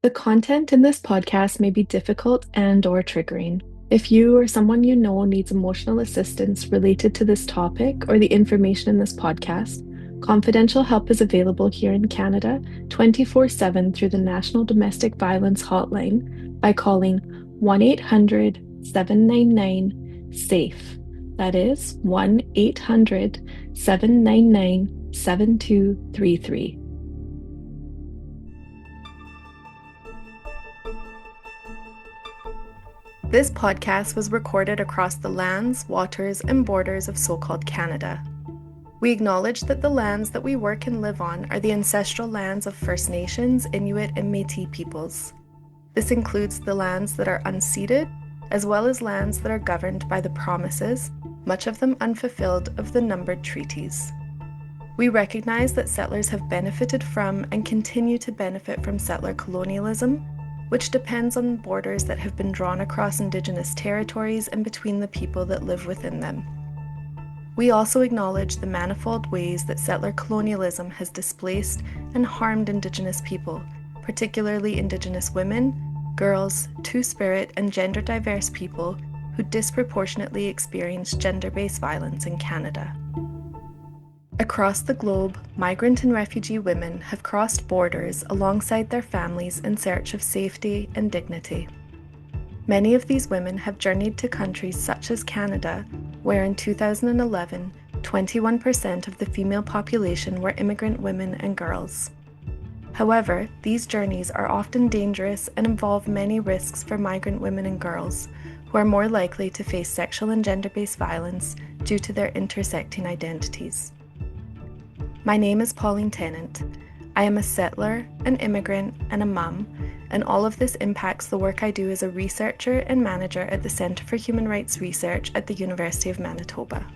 The content in this podcast may be difficult and/or triggering. If you or someone you know needs emotional assistance related to this topic or the information in this podcast, confidential help is available here in Canada 24/7 through the National Domestic Violence Hotline by calling 1-800-799-SAFE. That is 1-800-799-7233. This podcast was recorded across the lands, waters, and borders of so-called Canada. We acknowledge that the lands that we work and live on are the ancestral lands of First Nations, Inuit, and Métis peoples. This includes the lands that are unceded, as well as lands that are governed by the promises, much of them unfulfilled, of the numbered treaties. We recognize that settlers have benefited from and continue to benefit from settler colonialism, which depends on borders that have been drawn across Indigenous territories and between the people that live within them. We also acknowledge the manifold ways that settler colonialism has displaced and harmed Indigenous people, particularly Indigenous women, girls, two-spirit, and gender-diverse people who disproportionately experience gender-based violence in Canada. Across the globe, migrant and refugee women have crossed borders alongside their families in search of safety and dignity. Many of these women have journeyed to countries such as Canada, where in 2011, 21% of the female population were immigrant women and girls. However, these journeys are often dangerous and involve many risks for migrant women and girls, who are more likely to face sexual and gender-based violence due to their intersecting identities. My name is Pauline Tennent. I am a settler, an immigrant, and a mum, and all of this impacts the work I do as a researcher and manager at the Centre for Human Rights Research at the University of Manitoba.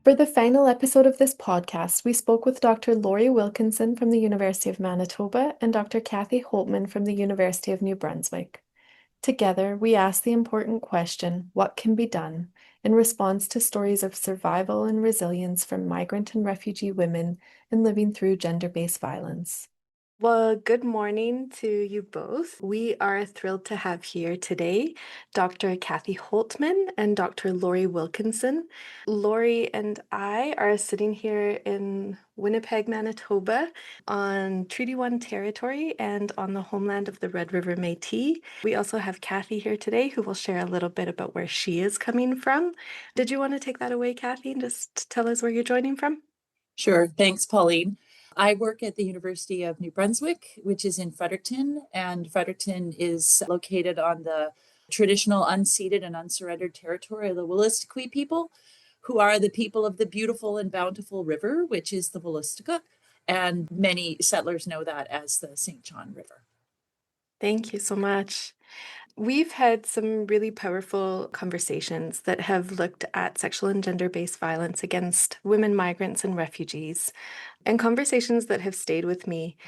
For the final episode of this podcast, we spoke with Dr. Lori Wilkinson from the University of Manitoba and Dr. Cathy Holtmann from the University of New Brunswick. Together, we asked the important question, what can be done, in response to stories of survival and resilience from migrant and refugee women in living through gender-based violence. Well, good morning to you both. We are thrilled to have here today Dr. Cathy Holtmann and Dr. Lori Wilkinson. Lori and I are sitting here in Winnipeg, Manitoba, on Treaty 1 territory and on the homeland of the Red River Métis. We also have Cathy here today, who will share a little bit about where she is coming from. Did you want to take that away, Cathy, and just tell us where you're joining from? Sure. Thanks, Pauline. I work at the University of New Brunswick, which is in Fredericton, and Fredericton is located on the traditional unceded and unsurrendered territory of the Wolastoqey people, who are the people of the beautiful and bountiful river, which is the Wolastoqa, and many settlers know that as the St. John River. Thank you so much. We've had some really powerful conversations that have looked at sexual and gender-based violence against women, migrants, and refugees, and conversations that have stayed with me.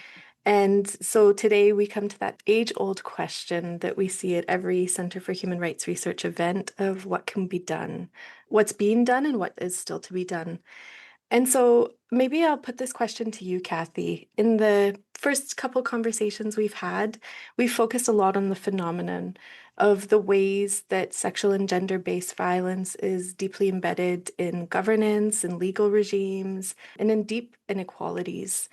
And so today we come to that age-old question that we see at every Centre for Human Rights Research event of what can be done, what's being done, and what is still to be done. And so maybe I'll put this question to you, Cathy. In the first couple conversations we've had, we focused a lot on the phenomenon of the ways that sexual and gender-based violence is deeply embedded in governance and legal regimes and in deep inequalities.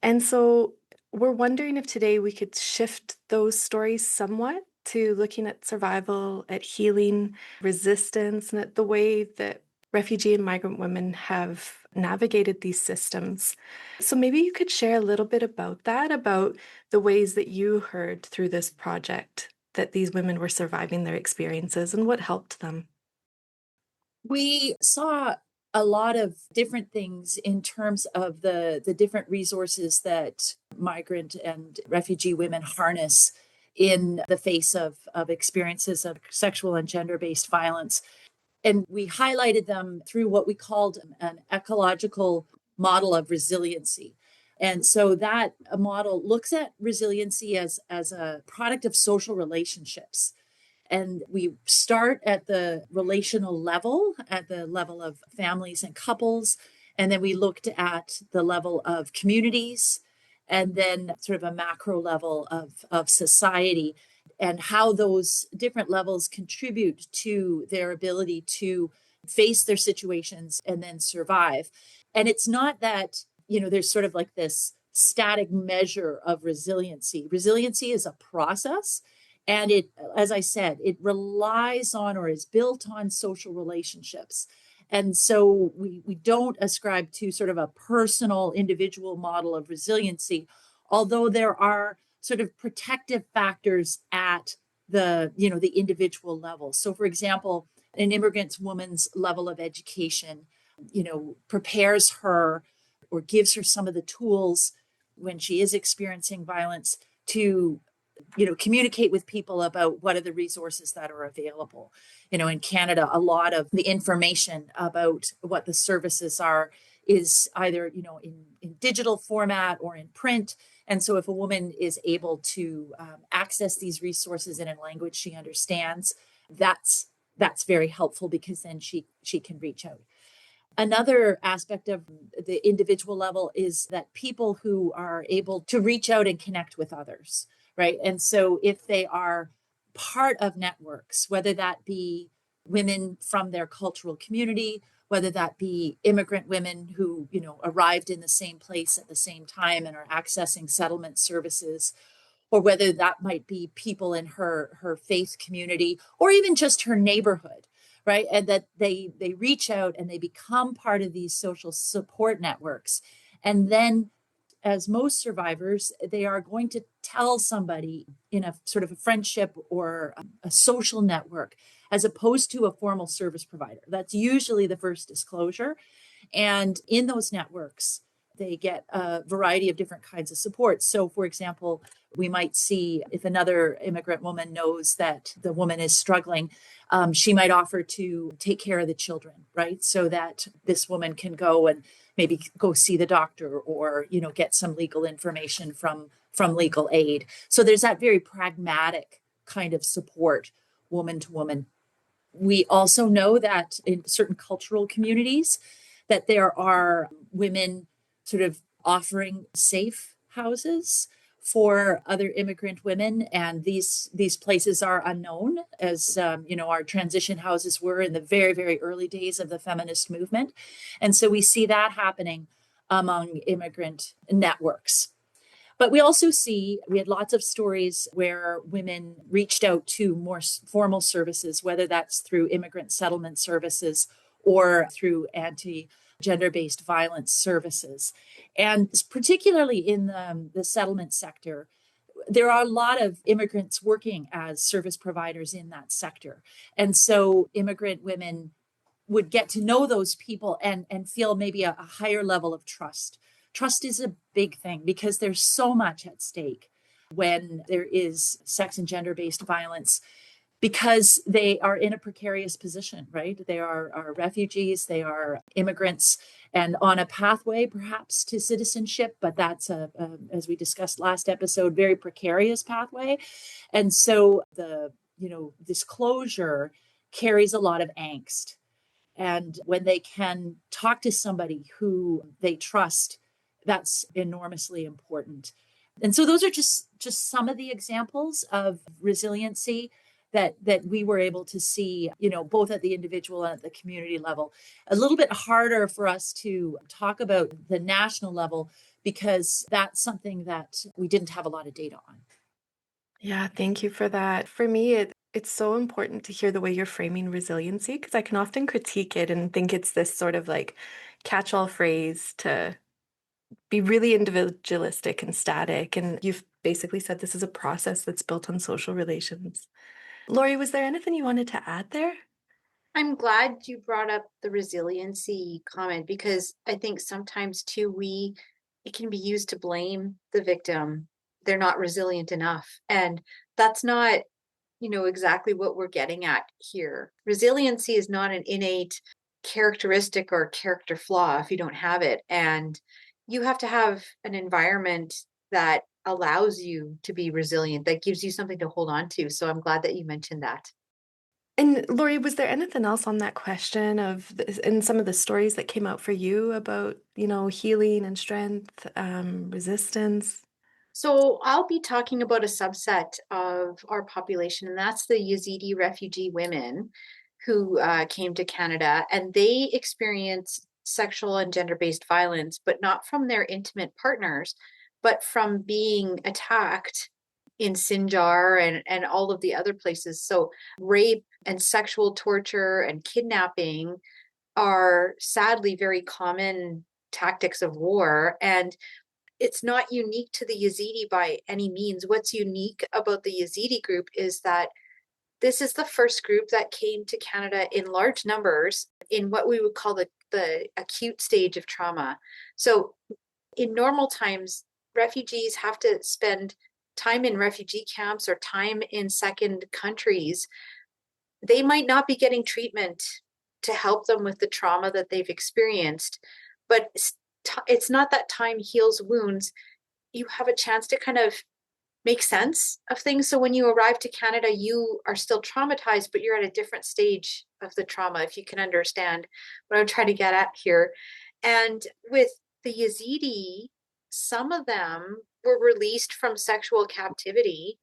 And so we're wondering if today we could shift those stories somewhat to looking at survival, at healing, resistance, and at the way that refugee and migrant women have navigated these systems. So maybe you could share a little bit about that, about the ways that you heard through this project that these women were surviving their experiences and what helped them. We saw a lot of different things in terms of the different resources that migrant and refugee women harness in the face of experiences of sexual and gender-based violence. And we highlighted them through what we called an ecological model of resiliency. And so that model looks at resiliency as a product of social relationships. And we start at the relational level, at the level of families and couples. And then we looked at the level of communities and then sort of a macro level of society and how those different levels contribute to their ability to face their situations and then survive. And it's not that, there's sort of like this static measure of resiliency. Resiliency is a process. And it, as I said, it relies on or is built on social relationships. And so we don't ascribe to sort of a personal individual model of resiliency, although there are sort of protective factors at the individual level. So for example, an immigrant woman's level of education, prepares her or gives her some of the tools when she is experiencing violence to communicate with people about what are the resources that are available. In Canada, a lot of the information about what the services are is either in digital format or in print. And so if a woman is able to access these resources in a language she understands, that's very helpful because then she can reach out. Another aspect of the individual level is that people who are able to reach out and connect with others, right? And so if they are part of networks, whether that be women from their cultural community, whether that be immigrant women who, arrived in the same place at the same time and are accessing settlement services, or whether that might be people in her faith community or even just her neighborhood, right? And that they reach out and they become part of these social support networks. And then, as most survivors, they are going to tell somebody in a sort of a friendship or a social network, as opposed to a formal service provider. That's usually the first disclosure. And in those networks, they get a variety of different kinds of support. So, for example, we might see if another immigrant woman knows that the woman is struggling, she might offer to take care of the children, right? So that this woman can go and maybe go see the doctor or, get some legal information from legal aid. So there's that very pragmatic kind of support, woman to woman. We also know that in certain cultural communities that there are women sort of offering safe houses for other immigrant women, and these places are unknown, as our transition houses were in the very, very early days of the feminist movement. And so we see that happening among immigrant networks. But we also we had lots of stories where women reached out to more formal services, whether that's through immigrant settlement services or through anti-gender based violence services. And particularly in the settlement sector, there are a lot of immigrants working as service providers in that sector. And so immigrant women would get to know those people and feel maybe a higher level of trust. Trust is a big thing because there's so much at stake when there is sex and gender based violence, because they are in a precarious position, right? They are refugees, they are immigrants, and on a pathway perhaps to citizenship, but that's as we discussed last episode, very precarious pathway. And so the disclosure carries a lot of angst. And when they can talk to somebody who they trust, that's enormously important. And so those are just some of the examples of resiliency that we were able to see, both at the individual and at the community level. A little bit harder for us to talk about the national level because that's something that we didn't have a lot of data on. Yeah, thank you for that. For me, it's so important to hear the way you're framing resiliency because I can often critique it and think it's this sort of like catch-all phrase to be really individualistic and static. And you've basically said this is a process that's built on social relations. Lori, was there anything you wanted to add there? I'm glad you brought up the resiliency comment because I think sometimes too it can be used to blame the victim. They're not resilient enough. And that's not, exactly what we're getting at here. Resiliency is not an innate characteristic or character flaw if you don't have it. And you have to have an environment that allows you to be resilient, that gives you something to hold on to. So I'm glad that you mentioned that. And Lori, was there anything else on that question in some of the stories that came out for you about, healing and strength, resistance? So I'll be talking about a subset of our population, and that's the Yazidi refugee women who came to Canada, and they experienced sexual and gender-based violence, but not from their intimate partners, but from being attacked in Sinjar and all of the other places. So rape and sexual torture and kidnapping are sadly very common tactics of war. And it's not unique to the Yazidi by any means. What's unique about the Yazidi group is that this is the first group that came to Canada in large numbers in what we would call the acute stage of trauma. So in normal times, refugees have to spend time in refugee camps or time in second countries. They might not be getting treatment to help them with the trauma that they've experienced, but it's not that time heals wounds. You have a chance to kind of make sense of things. So when you arrive to Canada, you are still traumatized, but you're at a different stage of the trauma, if you can understand what I'm trying to get at here. And with the Yazidi, some of them were released from sexual captivity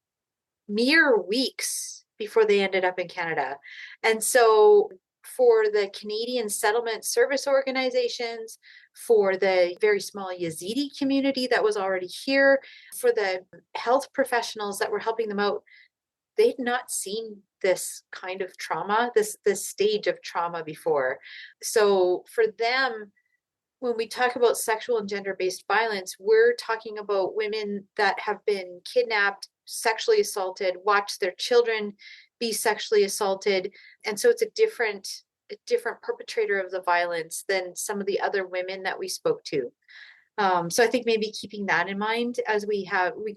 mere weeks before they ended up in Canada. And so for the Canadian settlement service organizations, for the very small Yazidi community that was already here, for the health professionals that were helping them out, they'd not seen this kind of trauma, this stage of trauma before. So for them, when we talk about sexual and gender-based violence, we're talking about women that have been kidnapped, sexually assaulted, watched their children be sexually assaulted. And so it's a different perpetrator of the violence than some of the other women that we spoke to. So I think maybe keeping that in mind as we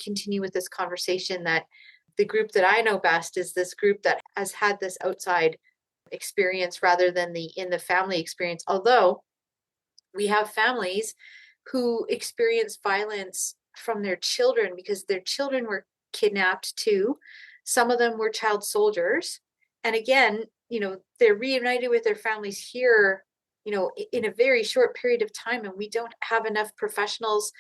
continue with this conversation, that the group that I know best is this group that has had this outside experience rather than the in the family experience. Although we have families who experience violence from their children because their children were kidnapped too. Some of them were child soldiers. And again, they're reunited with their families here, in a very short period of time. And we don't have enough professionals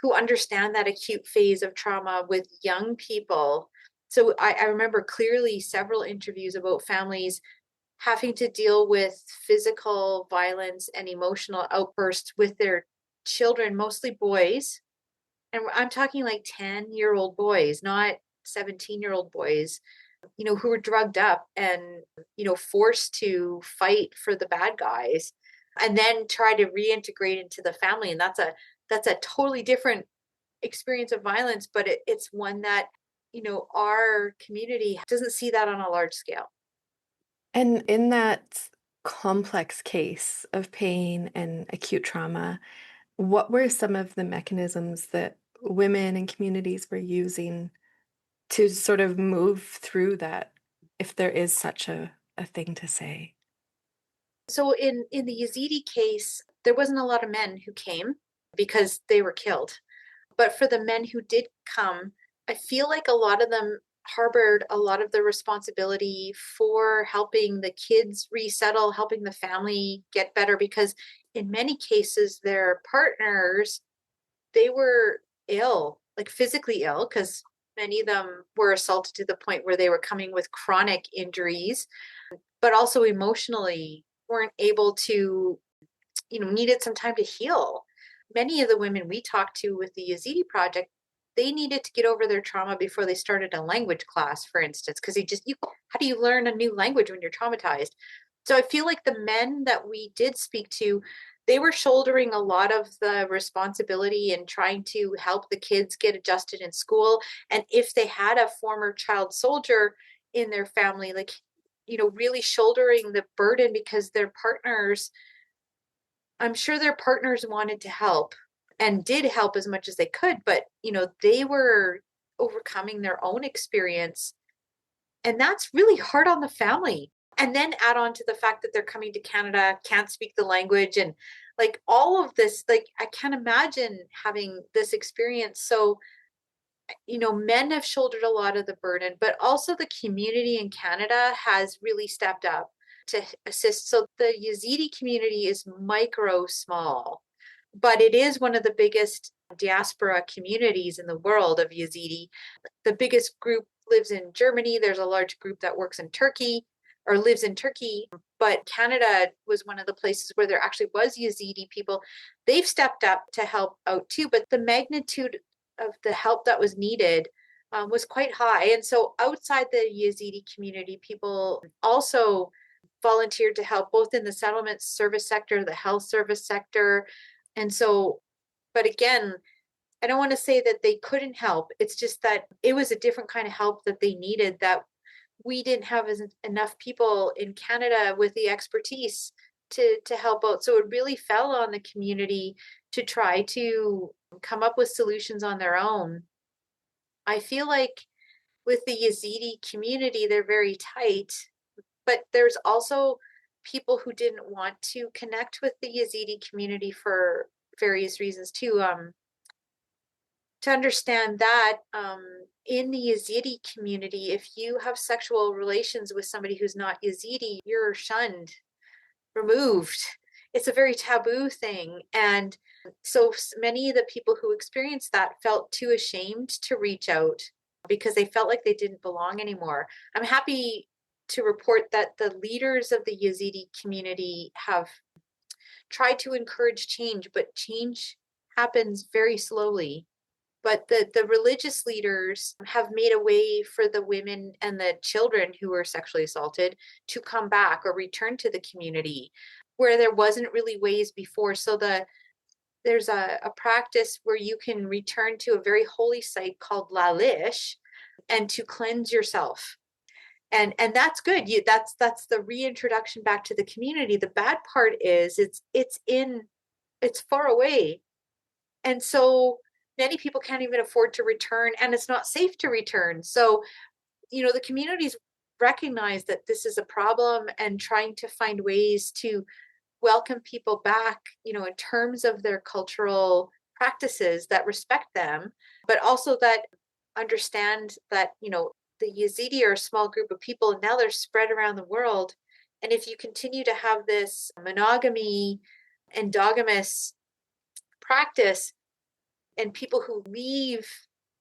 who understand that acute phase of trauma with young people. So I remember clearly several interviews about families having to deal with physical violence and emotional outbursts with their children, mostly boys. And I'm talking like 10-year-old boys, not 17-year-old boys, who were drugged up and, forced to fight for the bad guys and then try to reintegrate into the family. And that's a totally different experience of violence, but it's one that, our community doesn't see that on a large scale. And in that complex case of pain and acute trauma, what were some of the mechanisms that women and communities were using to sort of move through that, if there is such a thing to say? So in the Yazidi case, there wasn't a lot of men who came because they were killed. But for the men who did come, I feel like a lot of them harbored a lot of the responsibility for helping the kids resettle, helping the family get better, because in many cases, their partners, they were ill, like physically ill, because many of them were assaulted to the point where they were coming with chronic injuries, but also emotionally weren't able to, needed some time to heal. Many of the women we talked to with the Yazidi project, they needed to get over their trauma before they started a language class, for instance, because how do you learn a new language when you're traumatized? So I feel like the men that we did speak to, they were shouldering a lot of the responsibility and trying to help the kids get adjusted in school. And if they had a former child soldier in their family, like, really shouldering the burden because I'm sure their partners wanted to help and did help as much as they could, but they were overcoming their own experience. And that's really hard on the family. And then add on to the fact that they're coming to Canada, can't speak the language, and like all of this, like I can't imagine having this experience. So men have shouldered a lot of the burden, but also the community in Canada has really stepped up to assist. So the Yazidi community is micro small, but it is one of the biggest diaspora communities in the world of Yazidi. The biggest group lives in Germany. There's a large group that works in Turkey or lives in Turkey, but Canada was one of the places where there actually was Yazidi people. They've stepped up to help out too, but the magnitude of the help that was needed was quite high. And so outside the Yazidi community, people also volunteered to help both in the settlement service sector, the health service sector. And so, but again, I don't want to say that they couldn't help. It's just that it was a different kind of help that they needed, that we didn't have enough people in Canada with the expertise to help out. So it really fell on the community to try to come up with solutions on their own. I feel like with the Yazidi community, they're very tight, but there's also people who didn't want to connect with the Yazidi community for various reasons too. To understand that in the Yazidi community, if you have sexual relations with somebody who's not Yazidi, you're shunned, removed. It's a very taboo thing. And so many of the people who experienced that felt too ashamed to reach out because they felt like they didn't belong anymore. I'm happy to report that the leaders of the Yazidi community have tried to encourage change, but change happens very slowly. But the religious leaders have made a way for the women and the children who were sexually assaulted to come back or return to the community where there wasn't really ways before. So there's a practice where you can return to a very holy site called La Lish and to cleanse yourself. And that's good. That's the reintroduction back to the community. The bad part is it's far away. And so many people can't even afford to return, and it's not safe to return. So, the communities recognize that this is a problem and trying to find ways to welcome people back, in terms of their cultural practices that respect them, but also that understand that, the Yazidi are a small group of people and now they're spread around the world. And if you continue to have this monogamy, endogamous practice, and people who leave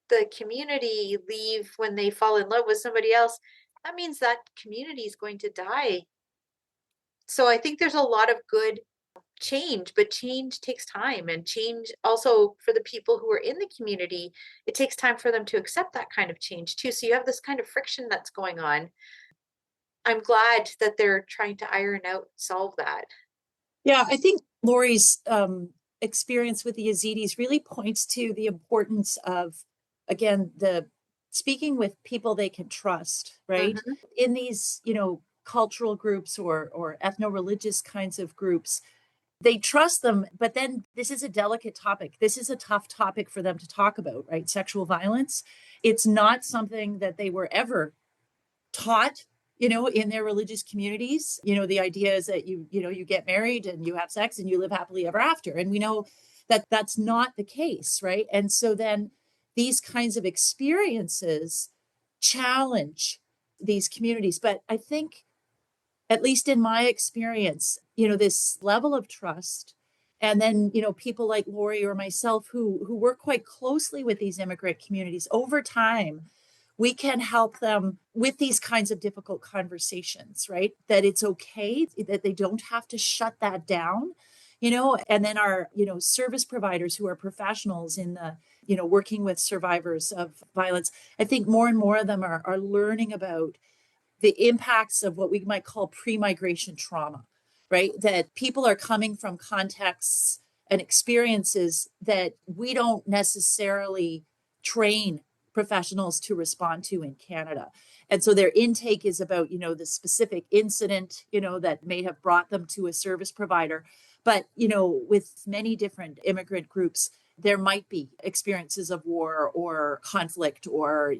the community leave when they fall in love with somebody else, that means that community is going to die. So I think there's a lot of good change, but change takes time, and change also for the people who are in the community, it takes time for them to accept that kind of change too. So you have this kind of friction that's going on. I'm glad that they're trying to iron out, solve that. Yeah, I think Lori's experience with the Yazidis really points to the importance of, again, the speaking with people they can trust, right? Mhm. In these, cultural groups or ethno-religious kinds of groups, they trust them, but then this is a delicate topic. This is a tough topic for them to talk about, right? Sexual violence. It's not something that they were ever taught, in their religious communities. The idea is that you get married and you have sex and you live happily ever after. And we know that that's not the case, right? And so then these kinds of experiences challenge these communities. But I think, at least in my experience, this level of trust, and then, people like Lori or myself who work quite closely with these immigrant communities over time, we can help them with these kinds of difficult conversations, right? That it's okay, that they don't have to shut that down, and then our, service providers who are professionals in the, working with survivors of violence. I think more and more of them are learning about the impacts of what we might call pre-migration trauma, right? That people are coming from contexts and experiences that we don't necessarily train professionals to respond to in Canada. And so their intake is about, the specific incident, that may have brought them to a service provider. But, with many different immigrant groups, there might be experiences of war or conflict or,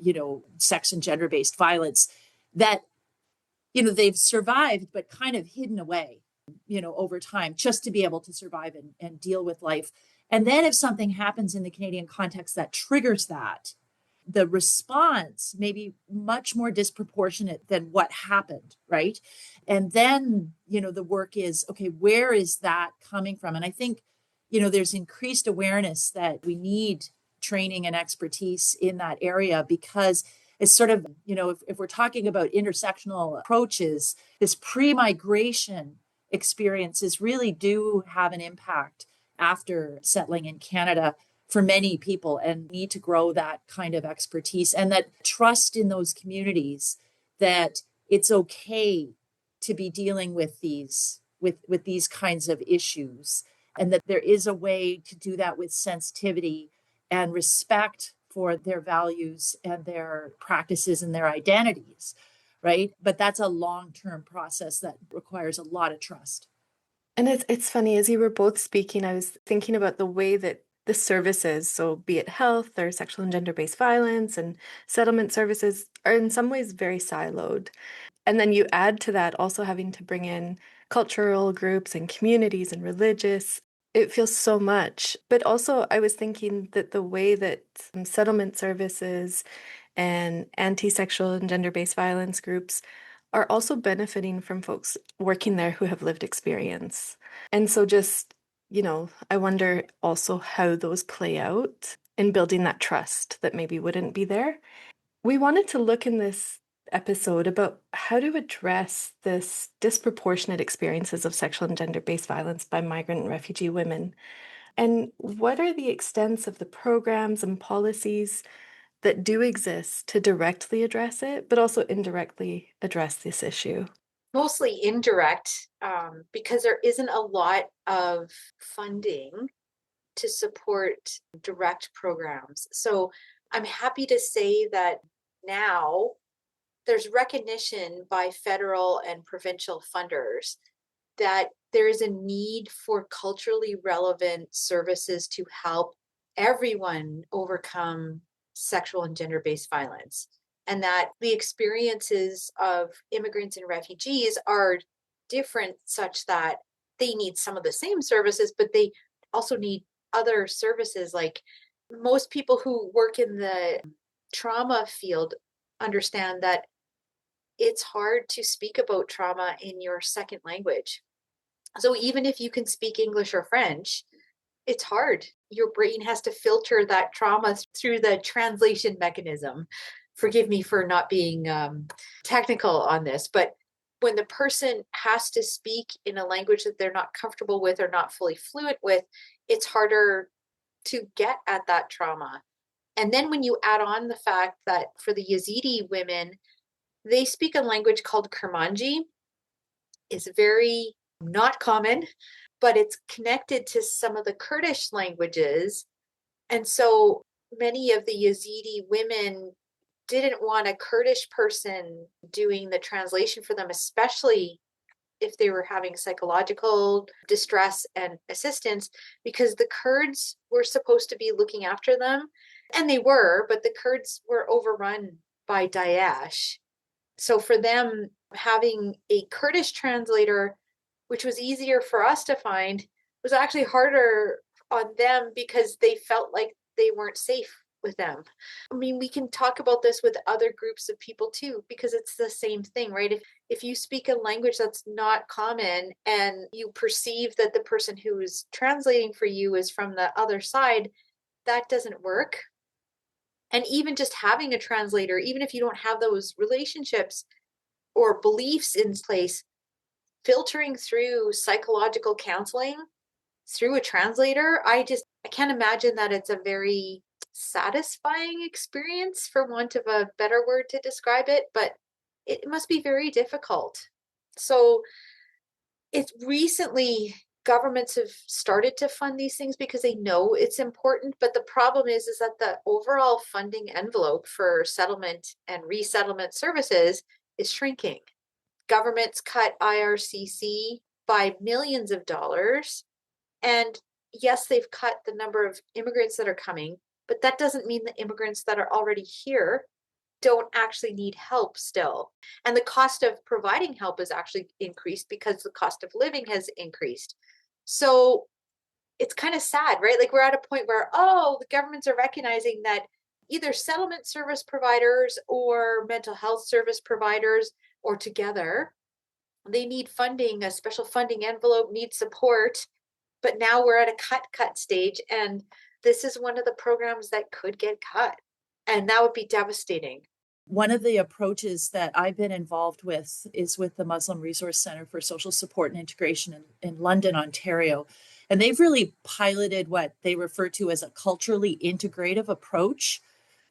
sex and gender-based violence that they've survived but kind of hidden away over time, just to be able to survive and deal with life. And then if something happens in the Canadian context that triggers that, the response may be much more disproportionate than what happened, right? And then, the work is, okay, where is that coming from? And I think, there's increased awareness that we need training and expertise in that area, because it's sort of, if we're talking about intersectional approaches, this pre-migration experiences really do have an impact after settling in Canada for many people, and need to grow that kind of expertise and that trust in those communities that it's okay to be dealing with these kinds of issues, and that there is a way to do that with sensitivity and respect for their values and their practices and their identities, right? But that's a long-term process that requires a lot of trust. And it's funny, as you were both speaking, I was thinking about the way that the services, so be it health or sexual and gender-based violence and settlement services, are in some ways very siloed. And then you add to that also having to bring in cultural groups and communities and religious. It feels so much. But also, I was thinking that the way that settlement services and anti-sexual and gender-based violence groups are also benefiting from folks working there who have lived experience. And so just, I wonder also how those play out in building that trust that maybe wouldn't be there. We wanted to look in this episode about how to address this disproportionate experiences of sexual and gender-based violence by migrant and refugee women. And what are the extents of the programs and policies that do exist to directly address it, but also indirectly address this issue? Mostly indirect, because there isn't a lot of funding to support direct programs. So I'm happy to say that now there's recognition by federal and provincial funders that there is a need for culturally relevant services to help everyone overcome sexual and gender-based violence, and that the experiences of immigrants and refugees are different, such that they need some of the same services, but they also need other services. Like, most people who work in the trauma field understand that it's hard to speak about trauma in your second language. So even if you can speak English or French, it's hard. Your brain has to filter that trauma through the translation mechanism. Forgive me for not being technical on this, but when the person has to speak in a language that they're not comfortable with or not fully fluent with, it's harder to get at that trauma. And then when you add on the fact that for the Yazidi women, they speak a language called Kurmanji. It's very not common, but it's connected to some of the Kurdish languages. And so many of the Yazidi women didn't want a Kurdish person doing the translation for them, especially if they were having psychological distress and assistance, because the Kurds were supposed to be looking after them. And they were, but the Kurds were overrun by Daesh. So for them, having a Kurdish translator, which was easier for us to find, was actually harder on them because they felt like they weren't safe with them. I mean, we can talk about this with other groups of people too, because it's the same thing, right? If you speak a language that's not common and you perceive that the person who is translating for you is from the other side, that doesn't work. And even just having a translator, even if you don't have those relationships or beliefs in place, filtering through psychological counseling through a translator, I can't imagine that it's a very satisfying experience, for want of a better word to describe it, but it must be very difficult. So it's recently governments have started to fund these things because they know it's important, but the problem is that the overall funding envelope for settlement and resettlement services is shrinking. Governments cut IRCC by millions of dollars, and yes, they've cut the number of immigrants that are coming, but that doesn't mean the immigrants that are already here don't actually need help still. And the cost of providing help has actually increased because the cost of living has increased. So it's kind of sad, right? Like, we're at a point where, the governments are recognizing that either settlement service providers or mental health service providers or together. They need funding, a special funding envelope needs support, but now we're at a cut stage, and this is one of the programs that could get cut, and that would be devastating. One of the approaches that I've been involved with is with the Muslim Resource Centre for Social Support and Integration in London, Ontario. And they've really piloted what they refer to as a culturally integrative approach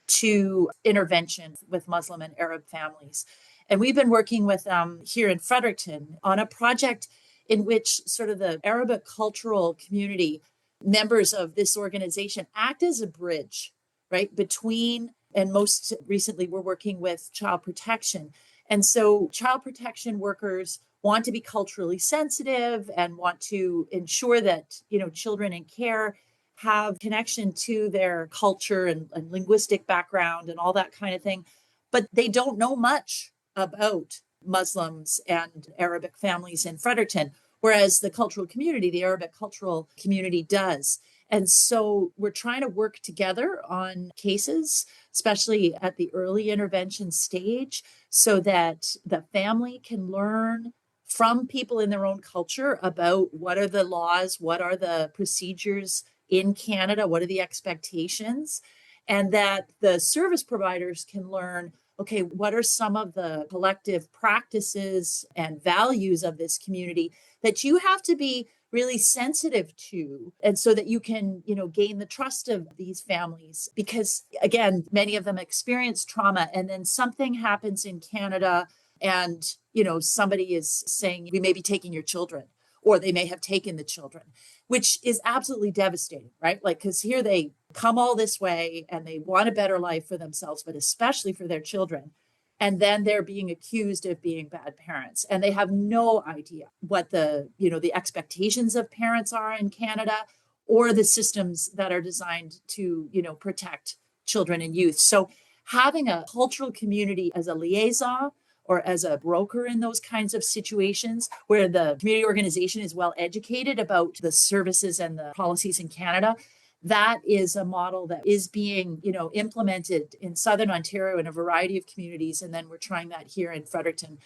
to intervention with Muslim and Arab families. And we've been working with them here in Fredericton on a project in which sort of the Arabic cultural community members of this organization act as a bridge, right, between, and most recently we're working with child protection. And so child protection workers want to be culturally sensitive and want to ensure that, children in care have connection to their culture and linguistic background and all that kind of thing. But they don't know much about Muslims and Arabic families in Fredericton, whereas the Arabic cultural community does. And so we're trying to work together on cases, especially at the early intervention stage, so that the family can learn from people in their own culture about what are the laws, what are the procedures in Canada, what are the expectations, and that the service providers can learn, okay, what are some of the collective practices and values of this community that you have to be really sensitive to, and so that you can, gain the trust of these families, because again, many of them experience trauma, and then something happens in Canada and, somebody is saying, we may be taking your children, or they may have taken the children, which is absolutely devastating, right? Like, because here they come all this way and they want a better life for themselves, but especially for their children. And then they're being accused of being bad parents. And they have no idea what the expectations of parents are in Canada, or the systems that are designed to, protect children and youth. So having a cultural community as a liaison or as a broker in those kinds of situations where the community organization is well educated about the services and the policies in Canada, that is a model that is being, implemented in Southern Ontario in a variety of communities. And then we're trying that here in Fredericton.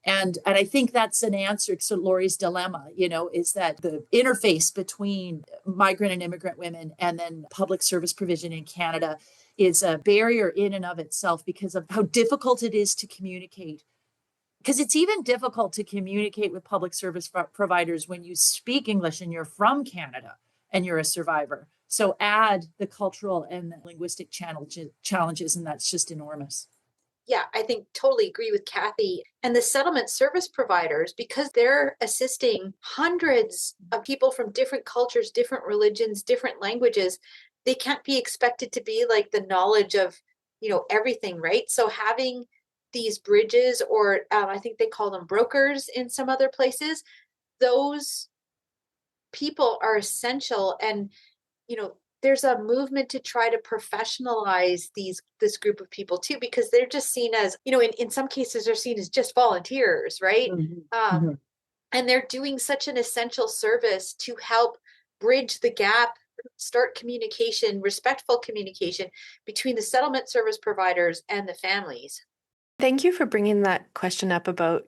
And I think that's an answer to Lori's dilemma, is that the interface between migrant and immigrant women and then public service provision in Canada is a barrier in and of itself because of how difficult it is to communicate. Because it's even difficult to communicate with public service providers when you speak English and you're from Canada and you're a survivor. So add the cultural and the linguistic challenges, and that's just enormous. Yeah, I think totally agree with Cathy. And the settlement service providers, because they're assisting hundreds of people from different cultures, different religions, different languages, they can't be expected to be like the knowledge of, everything, right? So having these bridges, or I think they call them brokers in some other places, those people are essential. And there's a movement to try to professionalize this group of people too, because they're just seen as, in some cases they're seen as just volunteers, right? And they're doing such an essential service to help bridge the gap, start communication, respectful communication between the settlement service providers and the families. Thank you for bringing that question up about,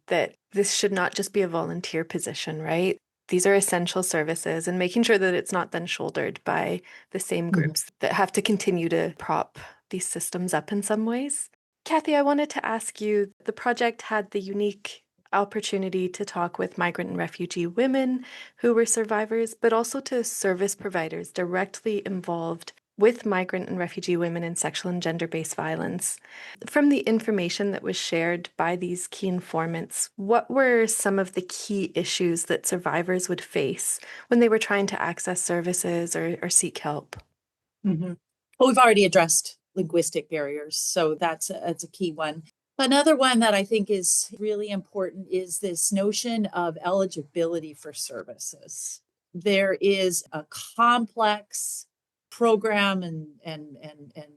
that this should not just be a volunteer position, right? These are essential services, and making sure that it's not then shouldered by the same groups that have to continue to prop these systems up in some ways. Cathy, I wanted to ask you, the project had the unique opportunity to talk with migrant and refugee women who were survivors, but also to service providers directly involved with migrant and refugee women in sexual and gender-based violence. From the information that was shared by these key informants, what were some of the key issues that survivors would face when they were trying to access services or seek help? Well, we've already addressed linguistic barriers, so that's a key one. Another one that I think is really important is this notion of eligibility for services. There is a complex program and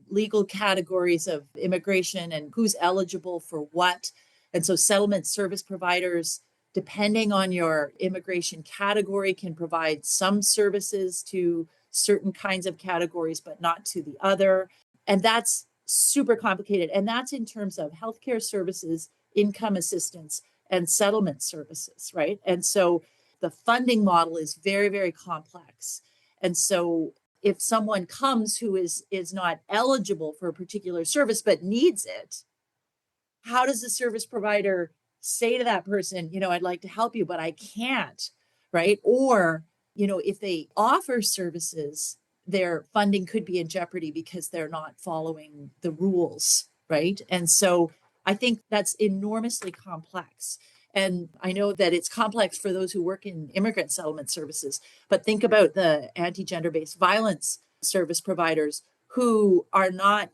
legal categories of immigration and who's eligible for what. And so settlement service providers, depending on your immigration category, can provide some services to certain kinds of categories, but not to the other. And that's super complicated. And that's in terms of healthcare services, income assistance, and settlement services, right? And so the funding model is very, very complex. And so if someone comes who is not eligible for a particular service but needs it, how does the service provider say to that person, I'd like to help you, but I can't, right? Or, if they offer services, their funding could be in jeopardy because they're not following the rules, right? And so I think that's enormously complex. And I know that it's complex for those who work in immigrant settlement services, but think about the anti-gender based violence service providers who are not,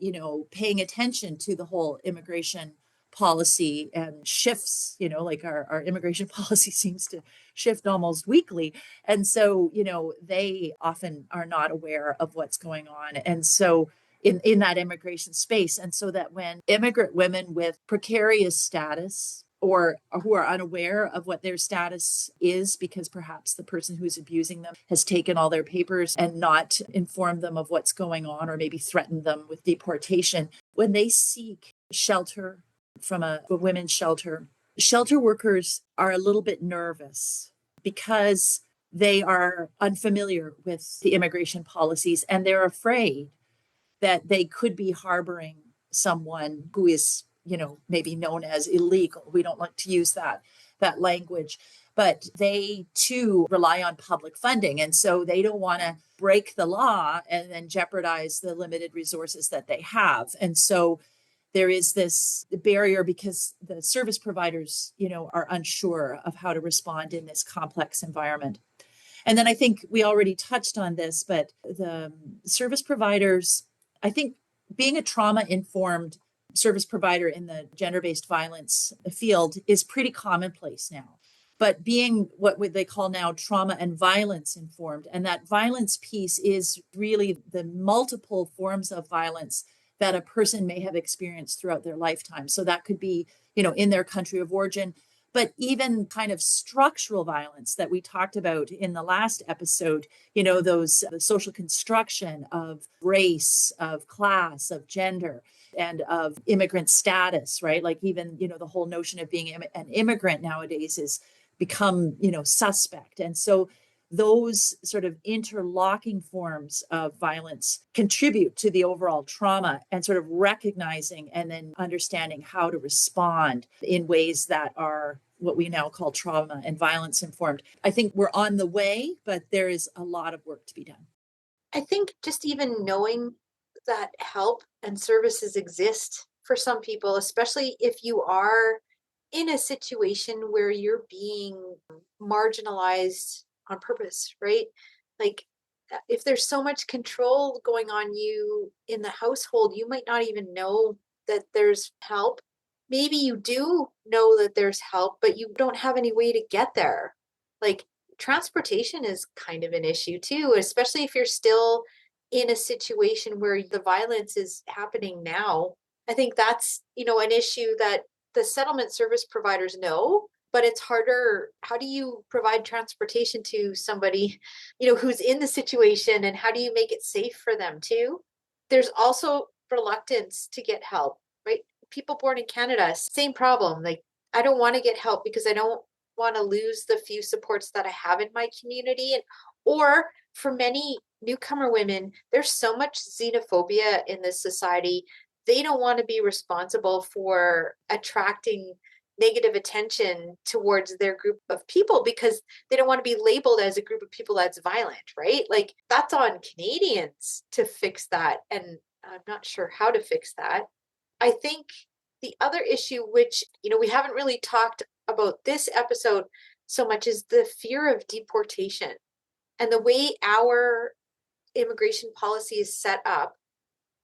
paying attention to the whole immigration policy and shifts, like our immigration policy seems to shift almost weekly. And so, they often are not aware of what's going on. And so in that immigration space. And so that when immigrant women with precarious status or who are unaware of what their status is because perhaps the person who's abusing them has taken all their papers and not informed them of what's going on or maybe threatened them with deportation, when they seek shelter from a women's shelter, shelter workers are a little bit nervous because they are unfamiliar with the immigration policies and they're afraid that they could be harboring someone who is, maybe known as illegal. We don't like to use that language, but they too rely on public funding. And so they don't want to break the law and then jeopardize the limited resources that they have. And so there is this barrier because the service providers, are unsure of how to respond in this complex environment. And then I think we already touched on this, but the service providers, I think being a trauma-informed service provider in the gender-based violence field is pretty commonplace now. But being what they call now trauma and violence informed, and that violence piece is really the multiple forms of violence that a person may have experienced throughout their lifetime. So that could be, in their country of origin, but even kind of structural violence that we talked about in the last episode, those social construction of race, of class, of gender, and of immigrant status, right? Like even, the whole notion of being an immigrant nowadays is become, suspect. And so those sort of interlocking forms of violence contribute to the overall trauma and sort of recognizing and then understanding how to respond in ways that are what we now call trauma and violence informed. I think we're on the way, but there is a lot of work to be done. I think just even knowing that help and services exist for some people, especially if you are in a situation where you're being marginalized on purpose, right? Like if there's so much control going on you in the household, you might not even know that there's help. Maybe you do know that there's help, but you don't have any way to get there. Like transportation is kind of an issue too, especially if you're still in a situation where the violence is happening now. I think that's, an issue that the settlement service providers know, but it's harder. How do you provide transportation to somebody, who's in the situation, and how do you make it safe for them too? There's also reluctance to get help, right? People born in Canada, same problem. Like, I don't want to get help because I don't want to lose the few supports that I have in my community. Or for many newcomer women, there's so much xenophobia in this society. They don't want to be responsible for attracting negative attention towards their group of people because they don't want to be labeled as a group of people that's violent, right? Like that's on Canadians to fix that. And I'm not sure how to fix that. I think the other issue, which, we haven't really talked about this episode so much, is the fear of deportation. And the way our immigration policy is set up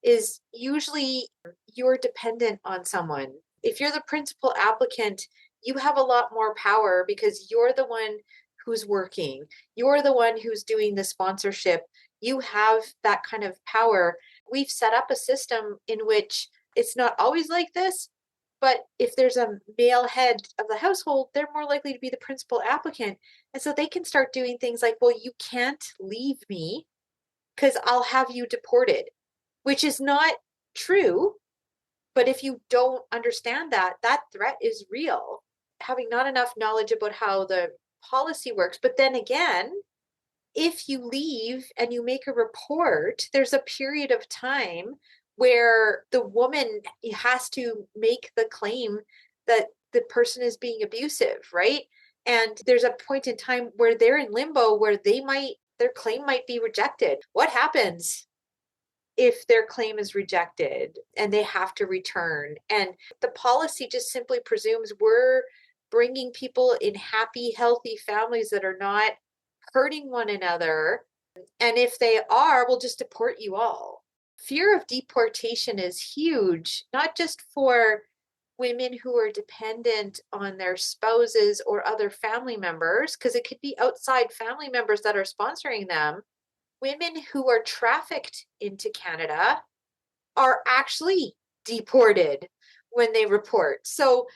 is usually you're dependent on someone. If you're the principal applicant, you have a lot more power because you're the one who's working. You're the one who's doing the sponsorship. You have that kind of power. We've set up a system in which it's not always like this, but if there's a male head of the household, they're more likely to be the principal applicant. And so they can start doing things like, well, you can't leave me because I'll have you deported, which is not true. But if you don't understand that, that threat is real. Having not enough knowledge about how the policy works. But then again, if you leave and you make a report, there's a period of time where the woman has to make the claim that the person is being abusive, right? And there's a point in time where they're in limbo where their claim might be rejected. What happens if their claim is rejected and they have to return? And the policy just simply presumes we're bringing people in happy, healthy families that are not hurting one another. And if they are, we'll just deport you all. Fear of deportation is huge, not just for women who are dependent on their spouses or other family members, because it could be outside family members that are sponsoring them. Women who are trafficked into Canada are actually deported when they report. So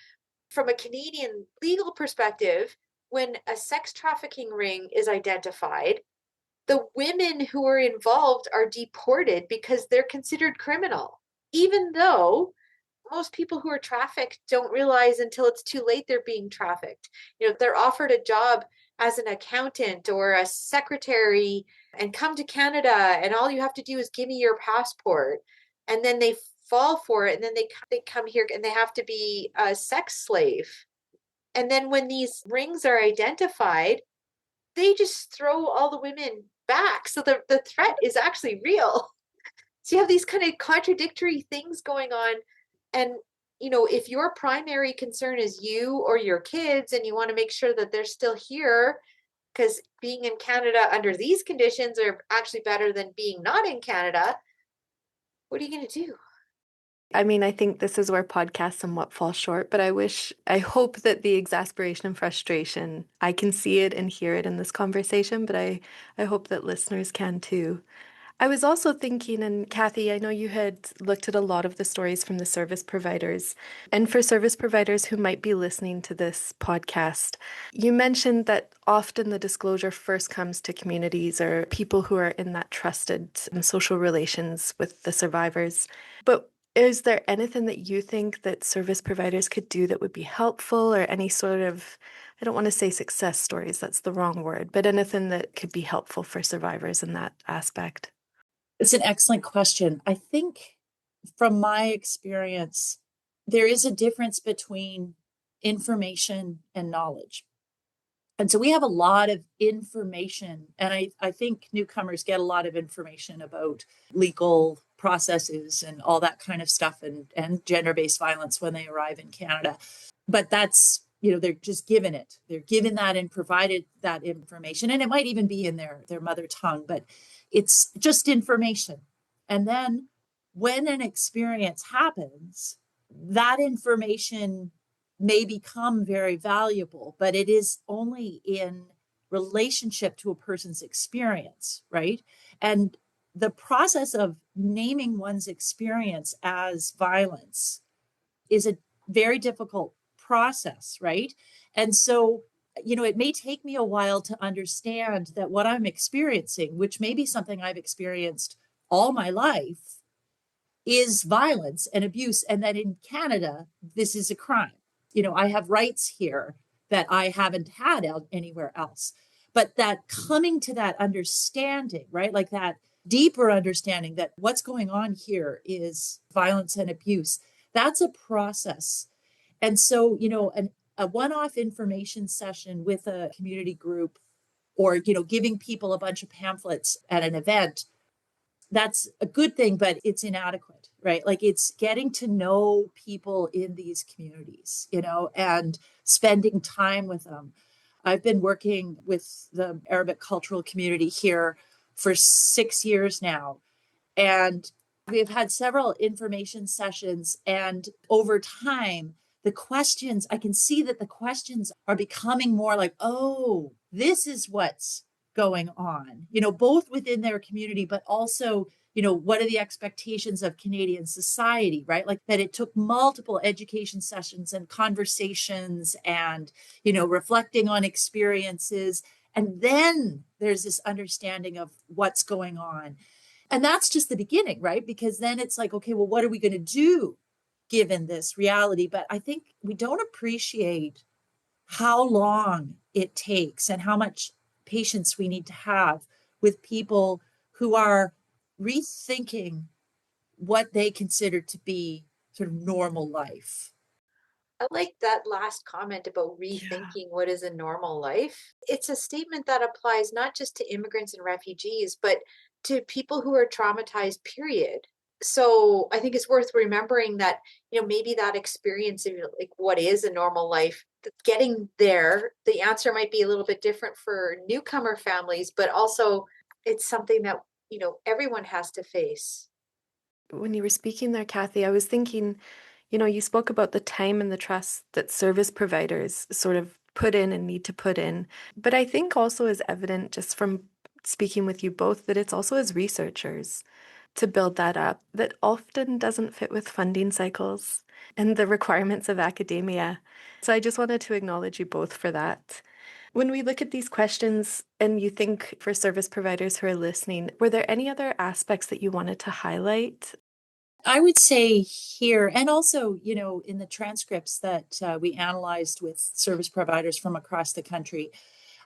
from a Canadian legal perspective, when a sex trafficking ring is identified, the women who are involved are deported because they're considered criminal, even though most people who are trafficked don't realize until it's too late they're being trafficked. They're offered a job as an accountant or a secretary and come to Canada, and all you have to do is give me your passport. And then they fall for it, and then they come here and they have to be a sex slave. And then when these rings are identified, they just throw all the women back. So the threat is actually real. So you have these kind of contradictory things going on. And, if your primary concern is you or your kids and you want to make sure that they're still here, because being in Canada under these conditions are actually better than being not in Canada, what are you going to do? I mean, I think this is where podcasts somewhat fall short, but I hope that the exasperation and frustration, I can see it and hear it in this conversation, but I hope that listeners can too. I was also thinking, and Cathy, I know you had looked at a lot of the stories from the service providers. And for service providers who might be listening to this podcast, you mentioned that often the disclosure first comes to communities or people who are in that trusted social relations with the survivors. But is there anything that you think that service providers could do that would be helpful, or any sort of, I don't want to say success stories, that's the wrong word, but anything that could be helpful for survivors in that aspect? It's an excellent question. I think from my experience, there is a difference between information and knowledge. And so we have a lot of information, and I think newcomers get a lot of information about legal processes and all that kind of stuff, and gender-based violence when they arrive in Canada. But that's, they're just given it. They're given that and provided that information. And it might even be in their mother tongue, but it's just information. And then when an experience happens, that information may become very valuable, but it is only in relationship to a person's experience, right? And the process of naming one's experience as violence is a very difficult process, right? And so, it may take me a while to understand that what I'm experiencing, which may be something I've experienced all my life, is violence and abuse, and that in Canada, this is a crime. I have rights here that I haven't had anywhere else. But that coming to that understanding, right? Like that deeper understanding that what's going on here is violence and abuse, that's a process. And so, a one-off information session with a community group, or, giving people a bunch of pamphlets at an event, that's a good thing, but it's inadequate, right? Like, it's getting to know people in these communities, and spending time with them. I've been working with the Arabic cultural community here for 6 years now, and we've had several information sessions. And over time, I can see that the questions are becoming more like, oh, this is what's going on, both within their community, but also, what are the expectations of Canadian society, right? Like that it took multiple education sessions and conversations and, reflecting on experiences. And then there's this understanding of what's going on. And that's just the beginning, right? Because then it's like, okay, well, what are we going to do given this reality? But I think we don't appreciate how long it takes and how much patience we need to have with people who are rethinking what they consider to be sort of normal life. I like that last comment about Yeah. rethinking what is a normal life. It's a statement that applies not just to immigrants and refugees, but to people who are traumatized, period. So I think it's worth remembering that, maybe that experience of like what is a normal life, getting there, the answer might be a little bit different for newcomer families, but also it's something that, everyone has to face. When you were speaking there, Cathy, I was thinking, you spoke about the time and the trust that service providers sort of put in and need to put in. But I think also is evident just from speaking with you both that it's also as researchers to build that up that often doesn't fit with funding cycles and the requirements of academia. So I just wanted to acknowledge you both for that. When we look at these questions and you think for service providers who are listening, were there any other aspects that you wanted to highlight? I would say here, and also, in the transcripts that we analyzed with service providers from across the country,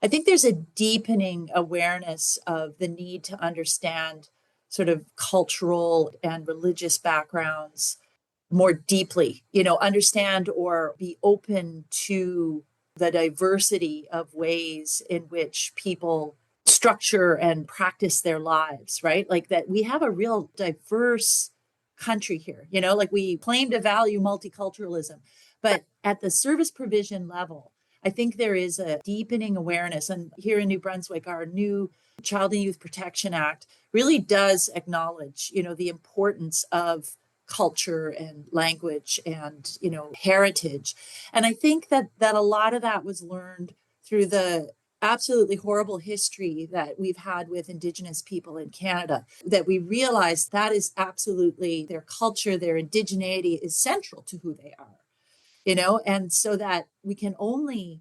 I think there's a deepening awareness of the need to understand sort of cultural and religious backgrounds more deeply, understand or be open to the diversity of ways in which people structure and practice their lives, right? Like that we have a real diverse country here, like we claim to value multiculturalism, but at the service provision level, I think there is a deepening awareness. And here in New Brunswick, our new Child and Youth Protection Act really does acknowledge, the importance of culture and language and heritage. And I think that a lot of that was learned through the absolutely horrible history that we've had with Indigenous people in Canada, that we realized that is absolutely their culture, their indigeneity is central to who they are, and so that we can only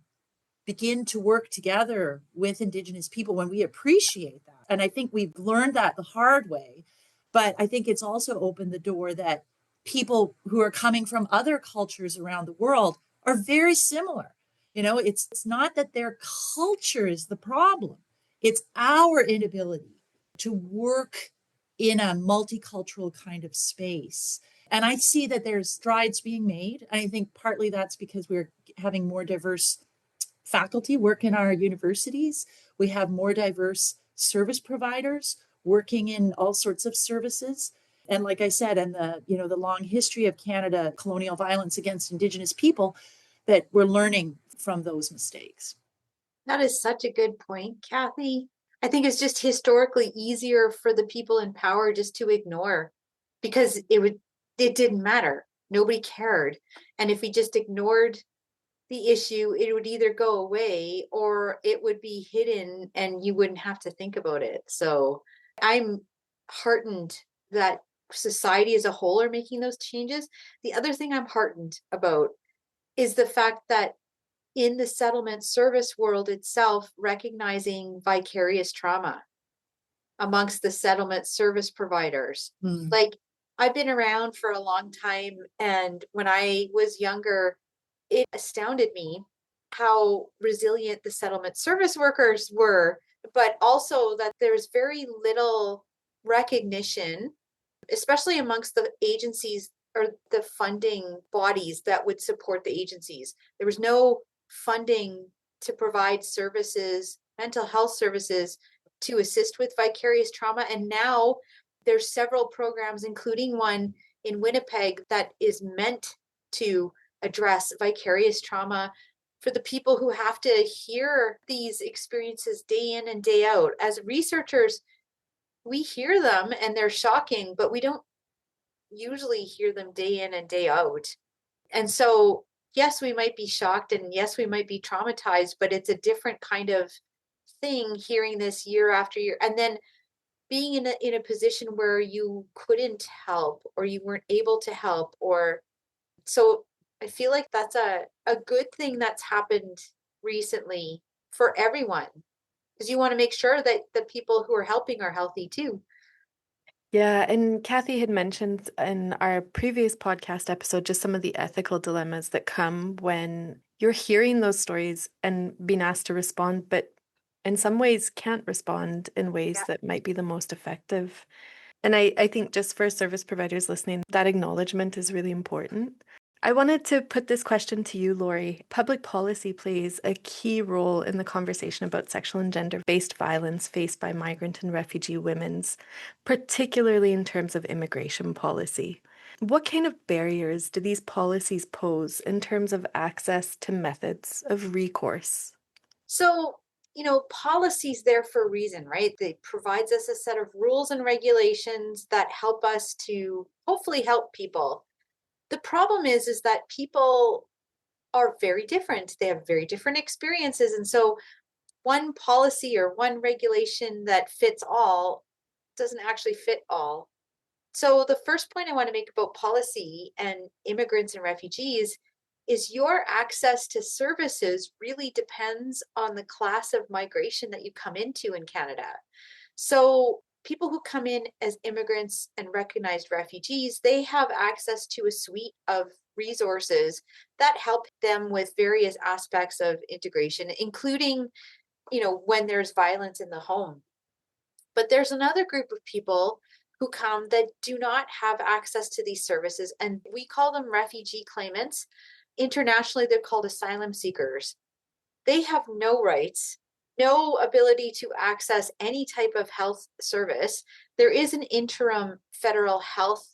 begin to work together with Indigenous people when we appreciate that. And I think we've learned that the hard way. But I think it's also opened the door that people who are coming from other cultures around the world are very similar. It's not that their culture is the problem, it's our inability to work in a multicultural kind of space. And I see that there's strides being made. And I think partly that's because we're having more diverse faculty work in our universities. We have more diverse service providers working in all sorts of services. And like I said, and the long history of Canada, colonial violence against Indigenous people, that we're learning from those mistakes. That is such a good point, Cathy. I think it's just historically easier for the people in power just to ignore because it didn't matter. Nobody cared. And if we just ignored the issue, it would either go away or it would be hidden and you wouldn't have to think about it. So I'm heartened that society as a whole are making those changes. The other thing I'm heartened about is the fact that in the settlement service world itself, recognizing vicarious trauma amongst the settlement service providers. Like, I've been around for a long time, and when I was younger, it astounded me how resilient the settlement service workers were, but also that there's very little recognition, especially amongst the agencies or the funding bodies that would support the agencies. There was no funding to provide services, mental health services to assist with vicarious trauma. And now there's several programs, including one in Winnipeg that is meant to address vicarious trauma for the people who have to hear these experiences day in and day out. As researchers, we hear them and they're shocking, but we don't usually hear them day in and day out. And so, yes, we might be shocked and yes, we might be traumatized, but it's a different kind of thing hearing this year after year. And then being in a position where you couldn't help or you weren't able to help, or so I feel like that's a good thing that's happened recently for everyone, because you want to make sure that the people who are helping are healthy too. Yeah, and Cathy had mentioned in our previous podcast episode just some of the ethical dilemmas that come when you're hearing those stories and being asked to respond, but in some ways can't respond in ways Yeah. that might be the most effective. And I think just for service providers listening, that acknowledgement is really important. I wanted to put this question to you, Lori. Public policy plays a key role in the conversation about sexual and gender-based violence faced by migrant and refugee women's, particularly in terms of immigration policy. What kind of barriers do these policies pose in terms of access to methods of recourse? So, policy's there for a reason, right? It provides us a set of rules and regulations that help us to hopefully help people. The problem is that people are very different. They have very different experiences. And so one policy or one regulation that fits all doesn't actually fit all. So the first point I want to make about policy and immigrants and refugees is your access to services really depends on the class of migration that you come into in Canada. So people who come in as immigrants and recognized refugees, they have access to a suite of resources that help them with various aspects of integration, including, when there's violence in the home. But there's another group of people who come that do not have access to these services, and we call them refugee claimants. Internationally, they're called asylum seekers. They have no rights, no ability to access any type of health service. There is an interim federal health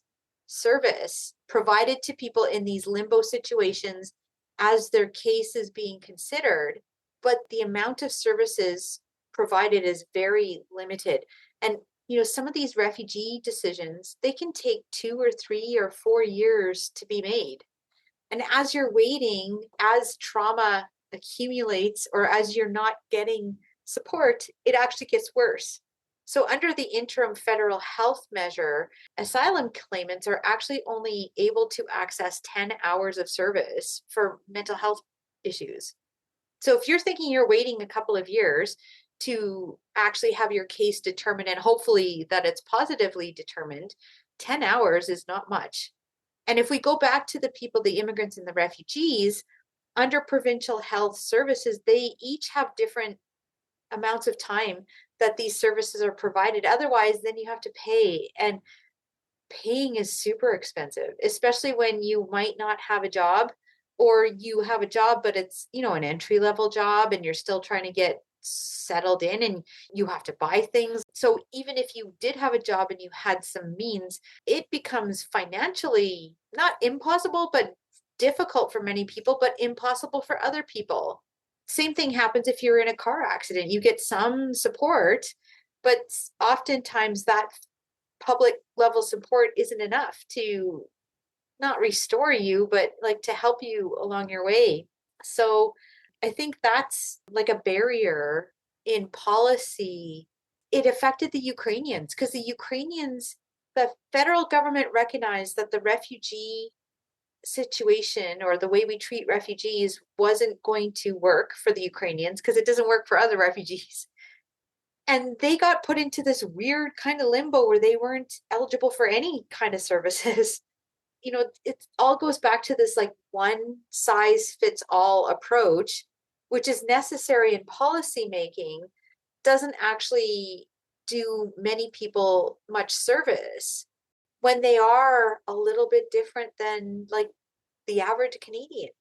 service provided to people in these limbo situations as their case is being considered, but the amount of services provided is very limited. And some of these refugee decisions, they can take 2 or 3 or 4 years to be made. And as you're waiting, as trauma accumulates, or as you're not getting support, it actually gets worse. So under the interim federal health measure, asylum claimants are actually only able to access 10 hours of service for mental health issues. So if you're thinking you're waiting a couple of years to actually have your case determined, and hopefully that it's positively determined, 10 hours is not much. And if we go back to the people, the immigrants and the refugees, under provincial health services, they each have different amounts of time that these services are provided. Otherwise, then you have to pay. And paying is super expensive, especially when you might not have a job, or you have a job, but it's, an entry level job and you're still trying to get settled in and you have to buy things. So even if you did have a job and you had some means, it becomes financially not impossible, but difficult for many people, but impossible for other people. Same thing happens if you're in a car accident. You get some support, but oftentimes that public level support isn't enough to not restore you, but like to help you along your way. So I think that's like a barrier in policy. It affected the Ukrainians because the federal government recognized that the refugee situation, or the way we treat refugees, wasn't going to work for the Ukrainians because it doesn't work for other refugees. And they got put into this weird kind of limbo where they weren't eligible for any kind of services. It all goes back to this like one size fits all approach, which is necessary in policy making, doesn't actually do many people much service when they are a little bit different than like the average Canadian.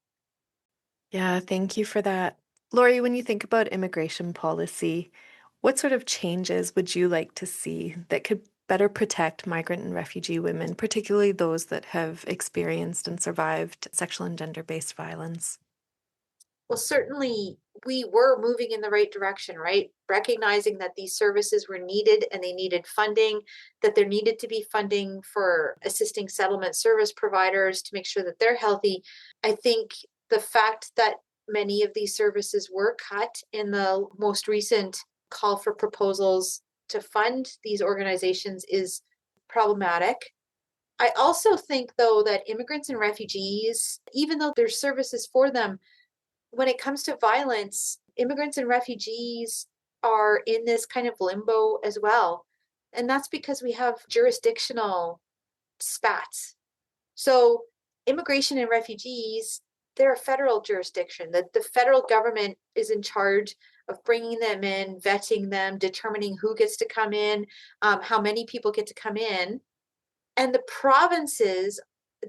Yeah, thank you for that. Lori, when you think about immigration policy, what sort of changes would you like to see that could better protect migrant and refugee women, particularly those that have experienced and survived sexual and gender-based violence? Well, certainly we were moving in the right direction, right? Recognizing that these services were needed and they needed funding, that there needed to be funding for assisting settlement service providers to make sure that they're healthy. I think the fact that many of these services were cut in the most recent call for proposals to fund these organizations is problematic. I also think, though, that immigrants and refugees, even though there's services for them, when it comes to violence, immigrants and refugees are in this kind of limbo as well. And that's because we have jurisdictional spats. So immigration and refugees, they're a federal jurisdiction. The federal government is in charge of bringing them in, vetting them, determining who gets to come in, how many people get to come in. And the provinces,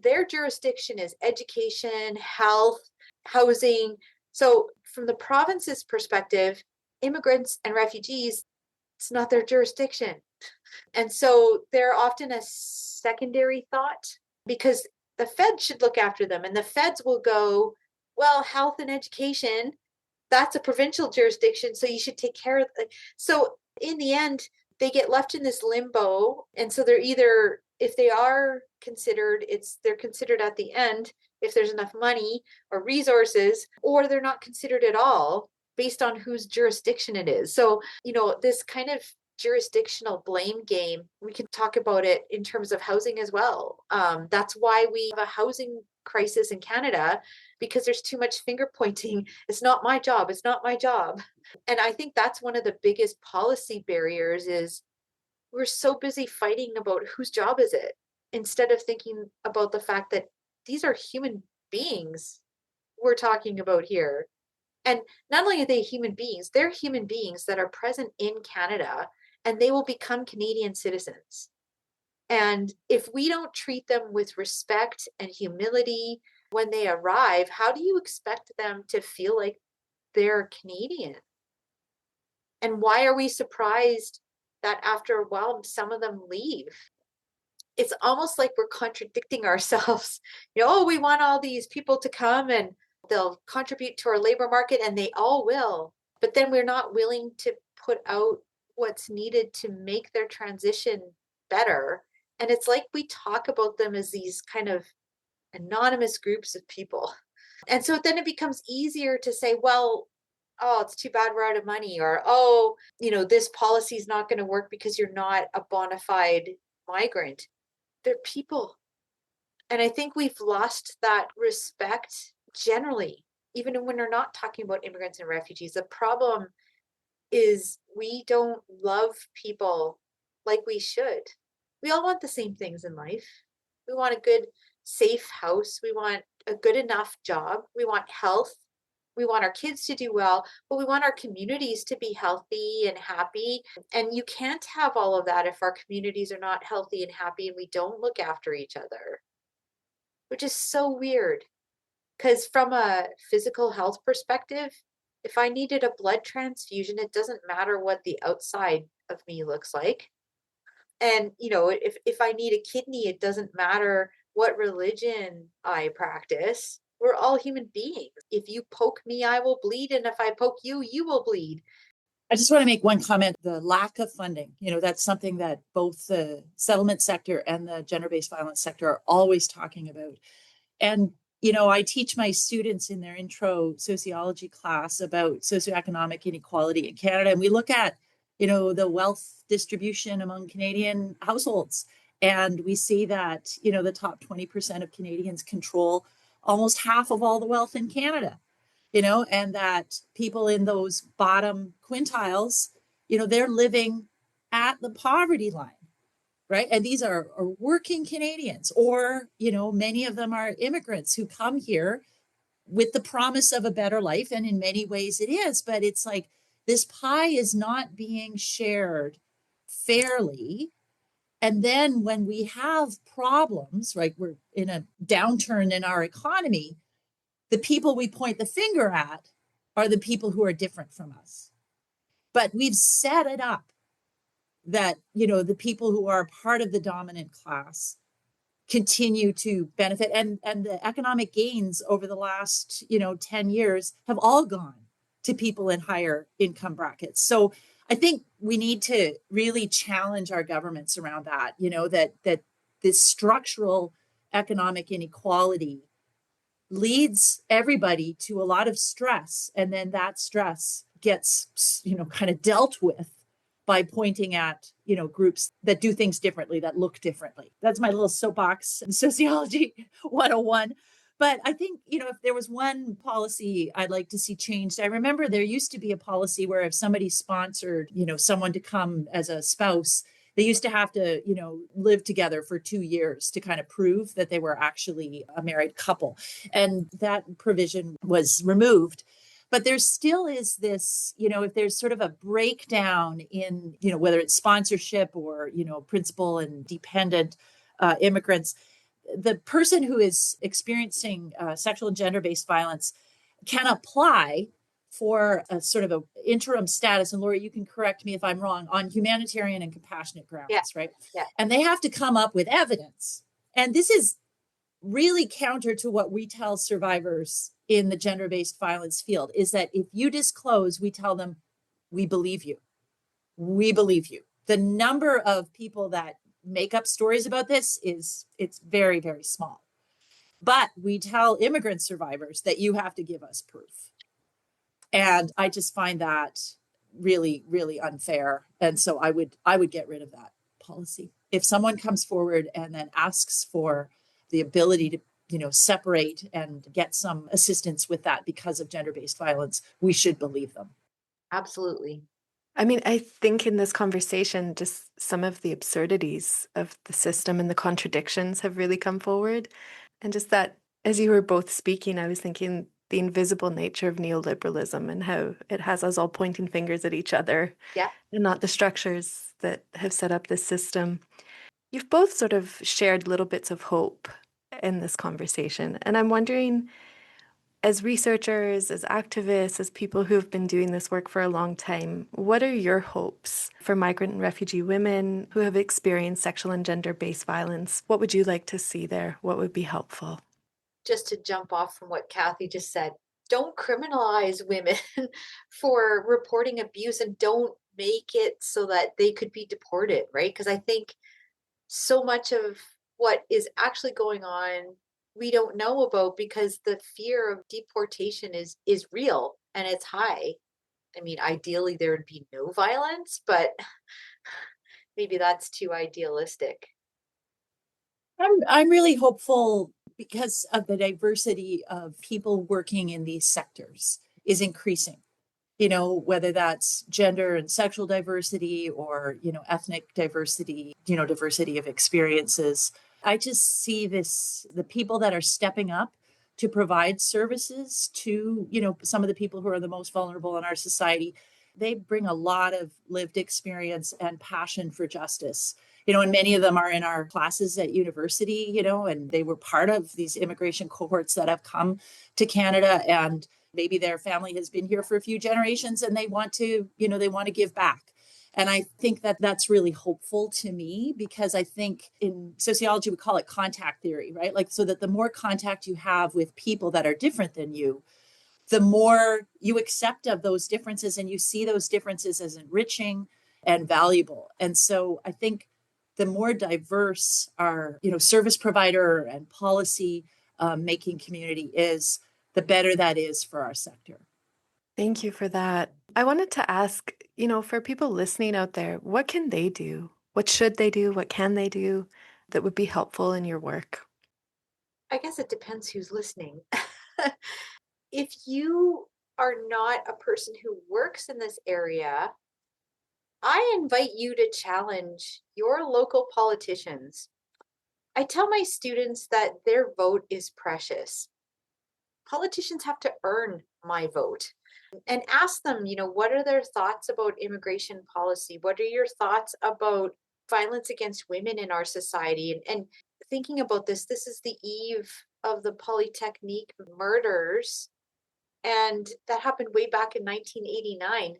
their jurisdiction is education, health, housing. So from the province's perspective, immigrants and refugees, it's not their jurisdiction. And so they're often a secondary thought because the feds should look after them, and the feds will go, well, health and education, that's a provincial jurisdiction, so you should take care of it. So in the end, they get left in this limbo. And so they're either, if they are considered, they're considered at the end if there's enough money or resources, or they're not considered at all based on whose jurisdiction it is. So, this kind of jurisdictional blame game, we can talk about it in terms of housing as well. That's why we have a housing crisis in Canada, because there's too much finger pointing. It's not my job. It's not my job. And I think that's one of the biggest policy barriers is we're so busy fighting about whose job is it, instead of thinking about the fact that these are human beings we're talking about here. And not only are they human beings, they're human beings that are present in Canada, and they will become Canadian citizens. And if we don't treat them with respect and humility when they arrive, how do you expect them to feel like they're Canadian? And why are we surprised that after a while, some of them leave? It's almost like we're contradicting ourselves. We want all these people to come and they'll contribute to our labor market, and they all will. But then we're not willing to put out what's needed to make their transition better. And it's like we talk about them as these kind of anonymous groups of people. And so then it becomes easier to say, well, oh, it's too bad we're out of money, or, oh, this policy is not going to work because you're not a bona fide migrant. They're people. And I think we've lost that respect generally, even when we're not talking about immigrants and refugees. The problem is we don't love people like we should. We all want the same things in life. We want a good, safe house. We want a good enough job. We want health. We want our kids to do well, but we want our communities to be healthy and happy. And you can't have all of that if our communities are not healthy and happy and we don't look after each other, which is so weird. Because from a physical health perspective, if I needed a blood transfusion, it doesn't matter what the outside of me looks like. And, if I need a kidney, it doesn't matter what religion I practice. We're all human beings. If you poke me, I will bleed. And if I poke you, you will bleed. I just want to make one comment. The lack of funding, that's something that both the settlement sector and the gender-based violence sector are always talking about. And, I teach my students in their intro sociology class about socioeconomic inequality in Canada. And we look at, the wealth distribution among Canadian households. And we see that, the top 20% of Canadians control almost half of all the wealth in Canada, and that people in those bottom quintiles, they're living at the poverty line, right? And these are working Canadians, or, many of them are immigrants who come here with the promise of a better life. And in many ways it is, but it's like this pie is not being shared fairly. And then when we have problems, right, we're in a downturn in our economy, the people we point the finger at are the people who are different from us. But we've set it up that, the people who are part of the dominant class continue to benefit. And the economic gains over the last, 10 years have all gone to people in higher income brackets. So I think we need to really challenge our governments around that, that this structural economic inequality leads everybody to a lot of stress. And then that stress gets, kind of dealt with by pointing at, groups that do things differently, that look differently. That's my little soapbox in sociology 101. But I think, if there was one policy I'd like to see changed, I remember there used to be a policy where if somebody sponsored, someone to come as a spouse, They used to have to, live together for 2 years to kind of prove that they were actually a married couple. And that provision was removed. But there still is this, if there's sort of a breakdown in, whether it's sponsorship or, principal and dependent immigrants, the person who is experiencing sexual and gender-based violence can apply for a sort of an interim status. And Lori, you can correct me if I'm wrong, on humanitarian and compassionate grounds, Yeah. right? Yeah. And they have to come up with evidence. And this is really counter to what we tell survivors in the gender-based violence field, is that if you disclose, we tell them, we believe you. We believe you. The number of people that make up stories about this it's very, very small. But we tell immigrant survivors that you have to give us proof. And I just find that really, really unfair. And so I would get rid of that policy. If someone comes forward and then asks for the ability to, separate and get some assistance with that because of gender-based violence, we should believe them. Absolutely. I mean, I think in this conversation, just some of the absurdities of the system and the contradictions have really come forward. And just that, as you were both speaking, I was thinking the invisible nature of neoliberalism and how it has us all pointing fingers at each other Yeah. and not the structures that have set up this system. You've both sort of shared little bits of hope in this conversation. And I'm wondering, as researchers, as activists, as people who have been doing this work for a long time, what are your hopes for migrant and refugee women who have experienced sexual and gender-based violence? What would you like to see there? What would be helpful? Just to jump off from what Cathy just said, don't criminalize women for reporting abuse, and don't make it so that they could be deported, right? Because I think so much of what is actually going on we don't know about, because the fear of deportation is real and it's high. I mean, ideally there would be no violence, but maybe that's too idealistic. I'm really hopeful because of the diversity of people working in these sectors is increasing. Whether that's gender and sexual diversity or, ethnic diversity, diversity of experiences. I just see the people that are stepping up to provide services to, some of the people who are the most vulnerable in our society. They bring a lot of lived experience and passion for justice. And many of them are in our classes at university, and they were part of these immigration cohorts that have come to Canada, and maybe their family has been here for a few generations and they want to give back. And I think that that's really hopeful to me, because I think in sociology, we call it contact theory, right? Like, so that the more contact you have with people that are different than you, the more you accept of those differences and you see those differences as enriching and valuable. And so I think the more diverse our, service provider and policy making community is, the better that is for our sector. Thank you for that. I wanted to ask, for people listening out there, what can they do? What should they do? What can they do that would be helpful in your work? I guess it depends who's listening. If you are not a person who works in this area, I invite you to challenge your local politicians. I tell my students that their vote is precious. Politicians have to earn my vote, and ask them, what are their thoughts about immigration policy? What are your thoughts about violence against women in our society? And thinking about this is the eve of the Polytechnique murders. And that happened way back in 1989.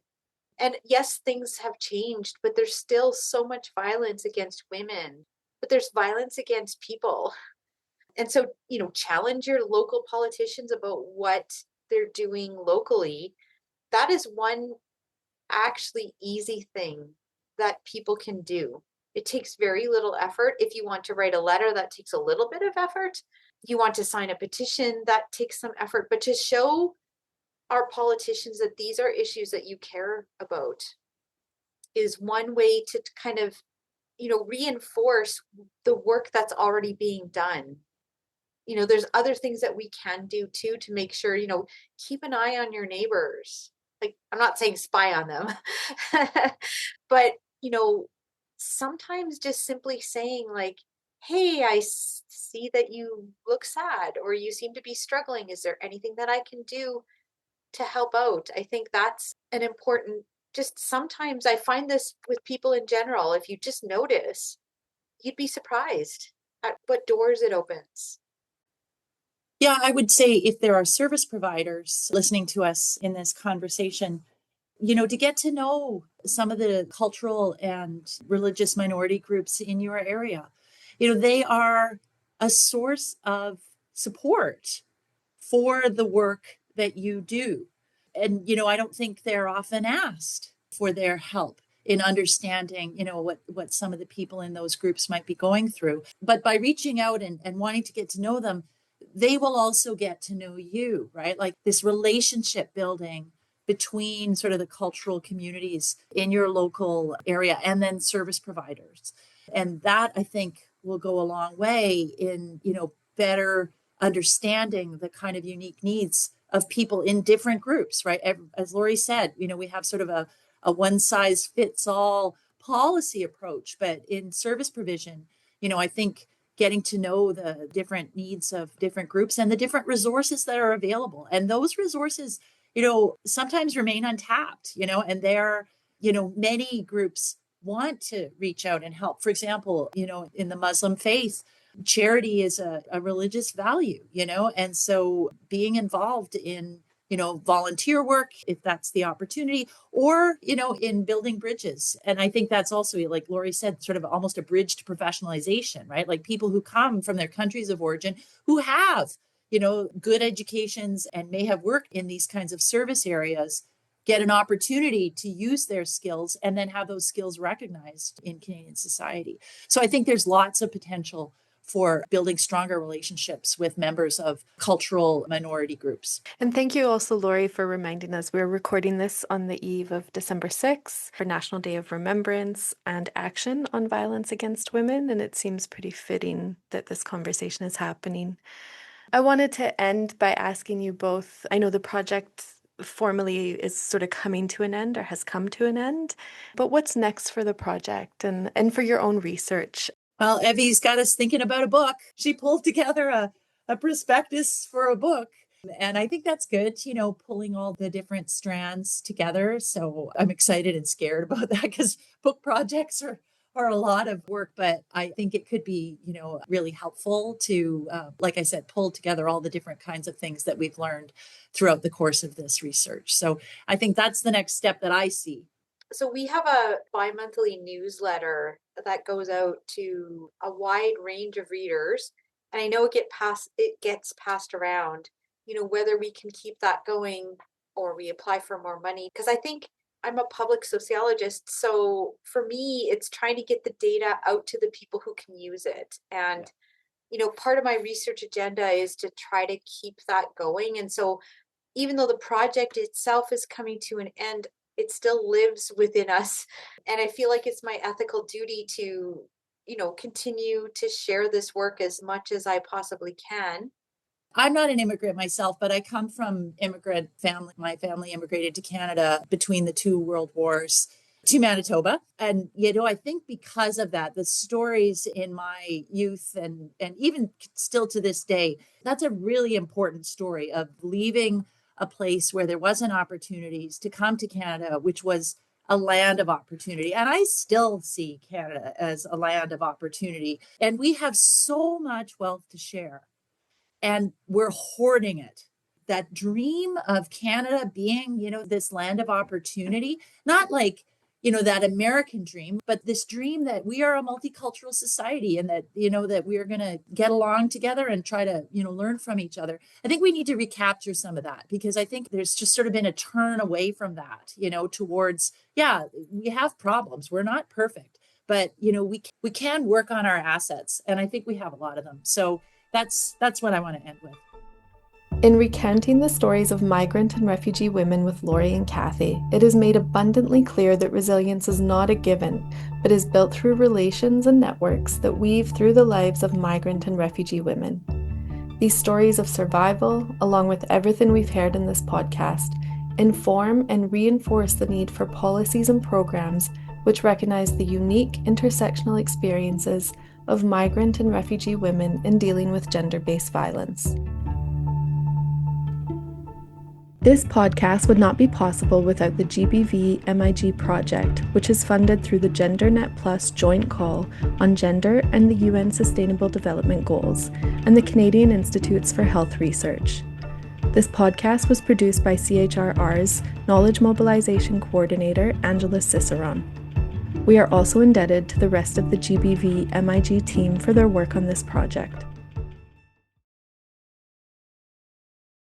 And yes, things have changed, but there's still so much violence against women, but there's violence against people. And so, challenge your local politicians about what they're doing locally. That is one actually easy thing that people can do. It takes very little effort. If you want to write a letter, that takes a little bit of effort. You want to sign a petition, that takes some effort. But to show our politicians that these are issues that you care about is one way to kind of, reinforce the work that's already being done. There's other things that we can do too to make sure, keep an eye on your neighbors. Like, I'm not saying spy on them, but, sometimes just simply saying like, hey, I see that you look sad or you seem to be struggling. Is there anything that I can do to help out? I think that's an important, just sometimes I find this with people in general. If you just notice, you'd be surprised at what doors it opens. Yeah, I would say if there are service providers listening to us in this conversation, to get to know some of the cultural and religious minority groups in your area, they are a source of support for the work that you do. And, I don't think they're often asked for their help in understanding, what some of the people in those groups might be going through. But by reaching out and wanting to get to know them, they will also get to know you, right? Like this relationship building between sort of the cultural communities in your local area and then service providers. And that I think will go a long way in, better understanding the kind of unique needs of people in different groups, right? As Lori said, we have sort of a one size fits all policy approach, but in service provision, I think getting to know the different needs of different groups and the different resources that are available. And those resources, sometimes remain untapped, and there, many groups want to reach out and help. For example, in the Muslim faith, charity is a religious value, and so being involved in, volunteer work, if that's the opportunity, or, in building bridges. And I think that's also, like Lori said, sort of almost a bridge to professionalization, right? Like people who come from their countries of origin who have, good educations and may have worked in these kinds of service areas get an opportunity to use their skills and then have those skills recognized in Canadian society. So I think there's lots of potential for building stronger relationships with members of cultural minority groups. And thank you also, Lori, for reminding us. We're recording this on the eve of December 6th for National Day of Remembrance and Action on Violence Against Women, and it seems pretty fitting that this conversation is happening. I wanted to end by asking you both, I know the project formally is sort of coming to an end or has come to an end, but what's next for the project and for your own research? Well, Evie's got us thinking about a book. She pulled together a prospectus for a book. And I think that's good, pulling all the different strands together. So I'm excited and scared about that because book projects are a lot of work, but I think it could be, really helpful to, like I said, pull together all the different kinds of things that we've learned throughout the course of this research. So I think that's the next step that I see. So we have a bi-monthly newsletter that goes out to a wide range of readers. And I know it gets passed around, whether we can keep that going or we apply for more money. Because I think I'm a public sociologist. So for me, it's trying to get the data out to the people who can use it. And, part of my research agenda is to try to keep that going. And so even though the project itself is coming to an end, it still lives within us. And I feel like it's my ethical duty to, continue to share this work as much as I possibly can. I'm not an immigrant myself, but I come from immigrant family. My family immigrated to Canada between the two world wars to Manitoba. And, I think because of that, the stories in my youth and even still to this day, that's a really important story of leaving a place where there wasn't opportunities to come to Canada, which was a land of opportunity. And I still see Canada as a land of opportunity. And we have so much wealth to share and we're hoarding it. That dream of Canada being, this land of opportunity, not like, that American dream, but this dream that we are a multicultural society and that, that we are going to get along together and try to, learn from each other. I think we need to recapture some of that because I think there's just sort of been a turn away from that, towards, we have problems. We're not perfect, but, we can work on our assets. And I think we have a lot of them. So that's what I want to end with. In recounting the stories of migrant and refugee women with Lori and Cathy, it is made abundantly clear that resilience is not a given, but is built through relations and networks that weave through the lives of migrant and refugee women. These stories of survival, along with everything we've heard in this podcast, inform and reinforce the need for policies and programs which recognized the unique intersectional experiences of migrant and refugee women in dealing with gender-based violence. This podcast would not be possible without the GBV MIG project, which is funded through the GenderNet Plus joint call on gender and the UN Sustainable Development Goals and the Canadian Institutes for Health Research. This podcast was produced by CHRR's Knowledge Mobilization Coordinator, Angela Ciceron. We are also indebted to the rest of the GBV MIG team for their work on this project.